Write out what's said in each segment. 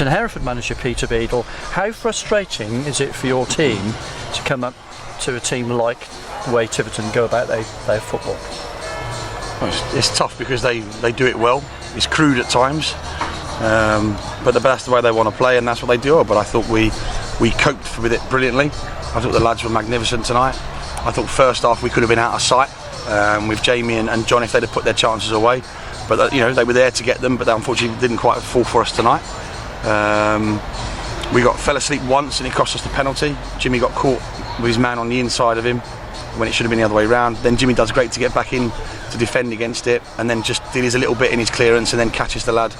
Hereford manager Peter Beadle, how frustrating is it for your team to come up to a team like the way Tiverton go about their football? Well, it's tough because they do it well. It's crude at times, but that's the way they want to play and that's what they do. But I thought we coped with it brilliantly. I thought the lads were magnificent tonight. I thought first half we could have been out of sight with Jamie and John if they'd have put their chances away. But you know, they were there to get them, but they unfortunately didn't quite fall for us tonight. We fell asleep once and it cost us the penalty. Jimmy got caught with his man on the inside of him when it should have been the other way round. Then Jimmy does great to get back in to defend against it, and then just did a little bit in his clearance and then catches the lad.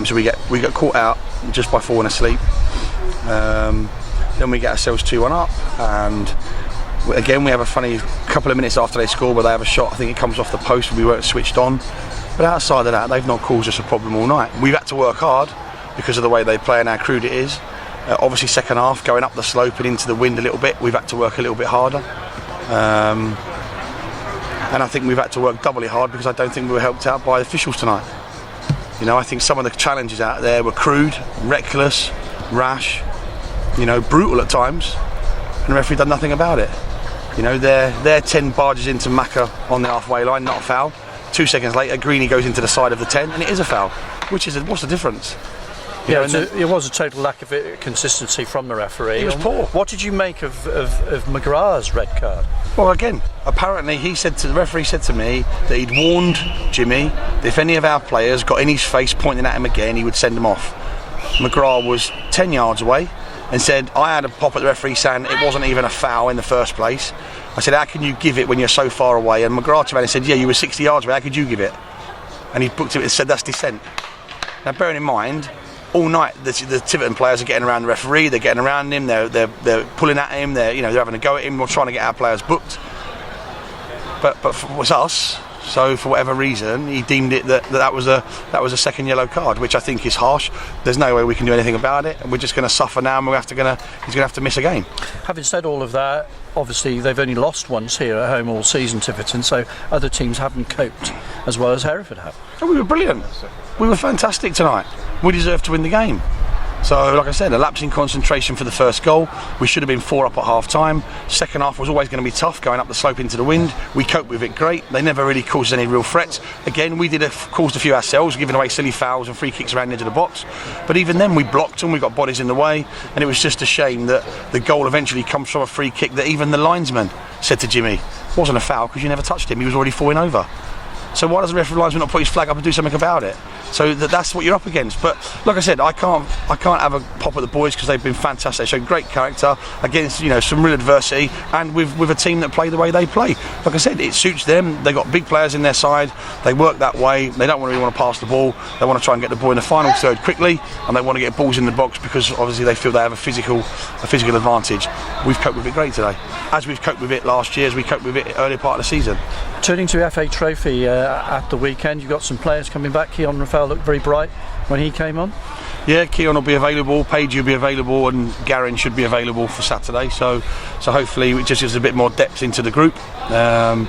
So we get caught out just by falling asleep. Then we get ourselves 2-1 up, and again we have a funny couple of minutes after they score where they have a shot. I think it comes off the post and we weren't switched on. But outside of that, they've not caused us a problem all night. We've had to work hard because of the way they play and how crude it is. Obviously second half, going up the slope and into the wind a little bit, we've had to work a little bit harder. And I think we've had to work doubly hard because I don't think we were helped out by the officials tonight. You know, I think some of the challenges out there were crude, reckless, rash, you know, brutal at times, and the referee done nothing about it. You know, their 10 barges into Macca on the halfway line, not a foul. 2 seconds later, Greeny goes into the side of the 10 and it is a foul. What's the difference? It was a total lack of consistency from the referee. It was poor. What did you make of McGrath's red card? Well, again, apparently the referee said to me that he'd warned Jimmy that if any of our players got in his face pointing at him again, he would send them off. McGrath was 10 yards away and said, I had a pop at the referee saying it wasn't even a foul in the first place. I said, how can you give it when you're so far away? And McGrath turned around and said, yeah, you were 60 yards away, how could you give it? And he booked it and said, that's dissent. Now, bearing in mind, all night the Tiverton players are getting around the referee, they're getting around him, they're pulling at him, they're having a go at him, we're trying to get our players booked. But it was us, so for whatever reason he deemed it that was a second yellow card, which I think is harsh. There's no way we can do anything about it, and we're just going to suffer now, and he's going to have to miss a game. Having said all of that, obviously they've only lost once here at home all season, Tiverton, so other teams haven't coped as well as Hereford have. And we were brilliant. We were fantastic tonight. We deserved to win the game. So, like I said, a lapse in concentration for the first goal. We should have been 4 up at half time. Second half was always going to be tough, going up the slope into the wind. We coped with it great. They never really caused any real threats. Again, we caused a few ourselves, giving away silly fouls and free kicks around the edge of the box. But even then, we blocked them, we got bodies in the way, and it was just a shame that the goal eventually comes from a free kick that even the linesman said to Jimmy, wasn't a foul because you never touched him, he was already falling over. So why does the referee linesman not put his flag up and do something about it? So that's what you're up against. But like I said, I can't have a pop at the boys because they've been fantastic. They showed great character against some real adversity, and with a team that play the way they play. Like I said, it suits them. They got big players in their side. They work that way. They don't really want to pass the ball. They want to try and get the ball in the final third quickly, and they want to get balls in the box because obviously they feel they have a physical advantage. We've coped with it great today, as we've coped with it last year, as we coped with it earlier part of the season. Turning to FA Trophy at the weekend, you've got some players coming back. Keon Raphael looked very bright when he came on. Yeah, Keon will be available, Page will be available, and Garin should be available for Saturday. So hopefully it just gives a bit more depth into the group. And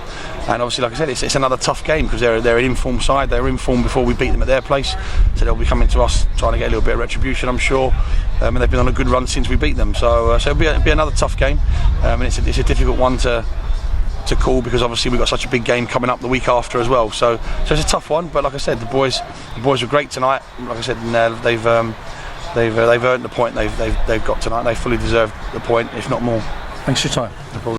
obviously, like I said, it's another tough game because they're an informed side. They were informed before we beat them at their place, so they'll be coming to us trying to get a little bit of retribution, I'm sure. And they've been on a good run since we beat them. So it'll be another tough game, and it's a difficult one to call because obviously we've got such a big game coming up the week after as well. So it's a tough one, but like I said, the boys were great tonight. Like I said, they've earned the point they've got tonight. They fully deserve the point, if not more. Thanks for your time. No problem.